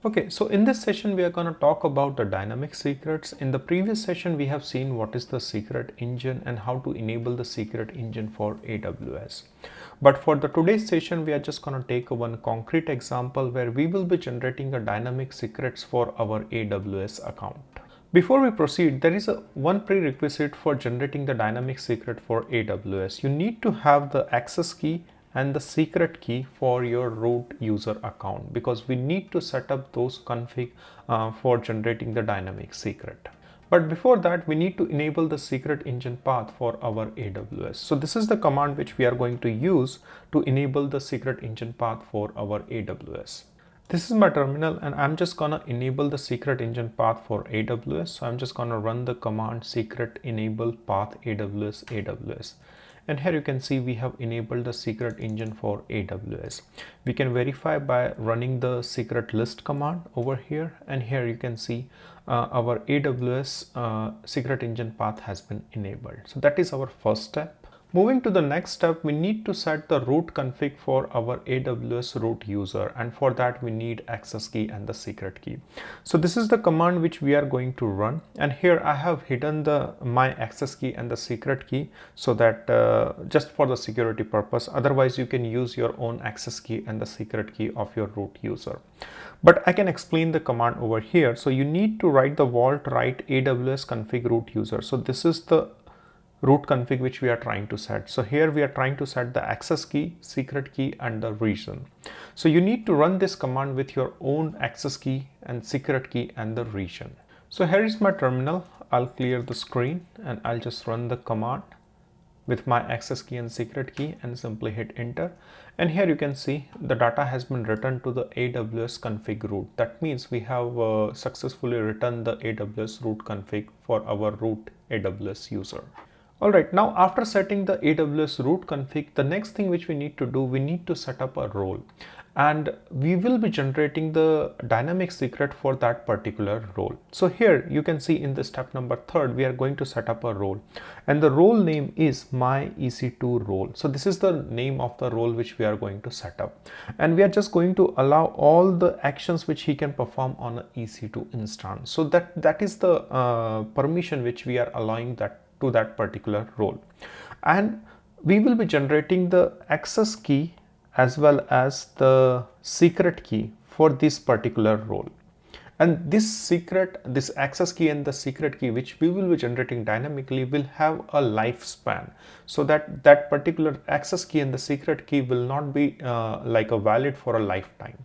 Okay, so in this session we are going to talk about the dynamic secrets. In the previous session we have seen what is the secret engine and how to enable the secret engine for AWS. But for the today's session we are just going to take one concrete example where we will be generating a dynamic secrets for our AWS account. Before we proceed, there is one prerequisite for generating the dynamic secret for AWS. You need to have the access key and the secret key for your root user account, because we need to set up those config for generating the dynamic secret. But before that, we need to enable the secret engine path for our AWS. So this is the command which we are going to use to enable the secret engine path for our AWS. This is my terminal and I'm just gonna enable the secret engine path for AWS. So I'm just gonna run the command secret enable path AWS. And here you can see we have enabled the secret engine for AWS. We can verify by running the secret list command over here, and here you can see our AWS secret engine path has been enabled. So that is our first step. Moving to the next step, we need to set the root config for our AWS root user, and for that we need access key and the secret key. So this is the command which we are going to run, and here I have hidden my access key and the secret key so that just for the security purpose. Otherwise you can use your own access key and the secret key of your root user. But I can explain the command over here. So you need to write the vault write AWS config root user. So this is the root config which we are trying to set. So here we are trying to set the access key, secret key and the region. So you need to run this command with your own access key and secret key and the region. So here is my terminal. I'll clear the screen and I'll just run the command with my access key and secret key and simply hit enter. And here you can see the data has been returned to the AWS config root. That means we have successfully written the AWS root config for our root AWS user. Alright, now after setting the AWS root config, the next thing which we need to do, we need to set up a role. And we will be generating the dynamic secret for that particular role. So here you can see in the step number 3, we are going to set up a role. And the role name is my EC2 role. So this is the name of the role which we are going to set up. And we are just going to allow all the actions which he can perform on an EC2 instance. So that is the permission which we are allowing to that particular role. And we will be generating the access key as well as the secret key for this particular role. And this access key and the secret key which we will be generating dynamically will have a lifespan, so that particular access key and the secret key will not be valid for a lifetime.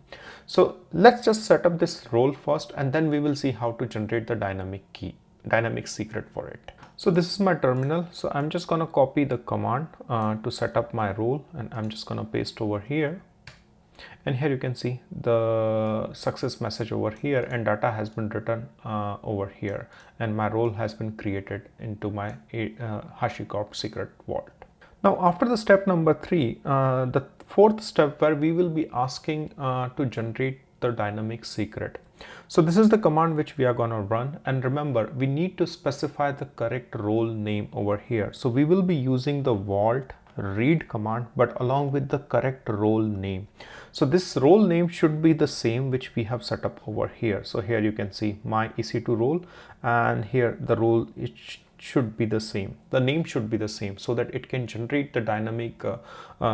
So let's just set up this role first, and then we will see how to generate the dynamic secret for it. So this is my terminal. So I'm just going to copy the command to set up my role, and I'm just going to paste over here. And here you can see the success message over here, and data has been written over here, and my role has been created into my HashiCorp secret vault. Now after the step number 3, the fourth step where we will be asking to generate the dynamic secret. So this is the command which we are going to run, and remember we need to specify the correct role name over here. So we will be using the vault read command, but along with the correct role name. So this role name should be the same which we have set up over here. So here you can see my EC2 role, and here the role should be the same. The name should be the same so that it can generate the dynamic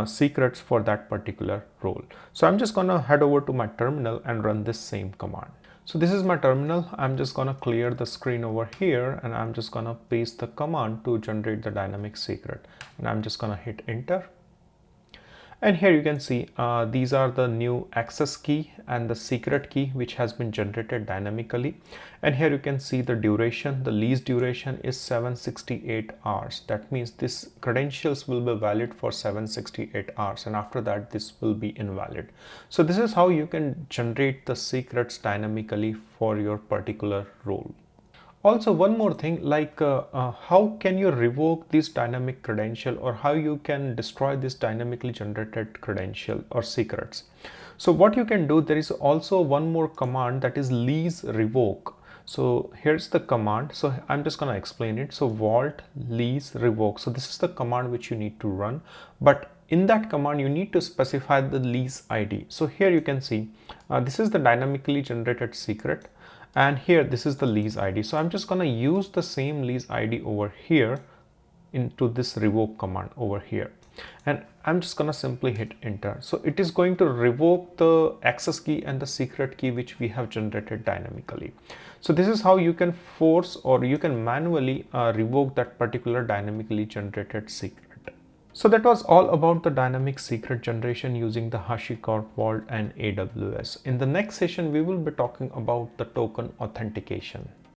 secrets for that particular role. So I'm just gonna head over to my terminal and run this same command. So this is my terminal. I'm just gonna clear the screen over here, and I'm just gonna paste the command to generate the dynamic secret, and I'm just gonna hit enter. And here you can see these are the new access key and the secret key which has been generated dynamically. And here you can see the duration. The lease duration is 768 hours. That means this credentials will be valid for 768 hours, and after that this will be invalid. So this is how you can generate the secrets dynamically for your particular role. Also, one more thing, how can you revoke this dynamic credential, or how you can destroy this dynamically generated credential or secrets. So what you can do, there is also one more command, that is lease revoke. So here's the command. So I'm just going to explain it. So vault lease revoke. So this is the command which you need to run. But in that command you need to specify the lease ID. So here you can see this is the dynamically generated secret, and here this is the lease ID. So I'm just going to use the same lease ID over here into this revoke command over here, and I'm just gonna simply hit enter. So it is going to revoke the access key and the secret key which we have generated dynamically. So this is how you can force or you can manually revoke that particular dynamically generated secret. So that was all about the dynamic secret generation using the HashiCorp Vault and AWS. In the next session, we will be talking about the token authentication.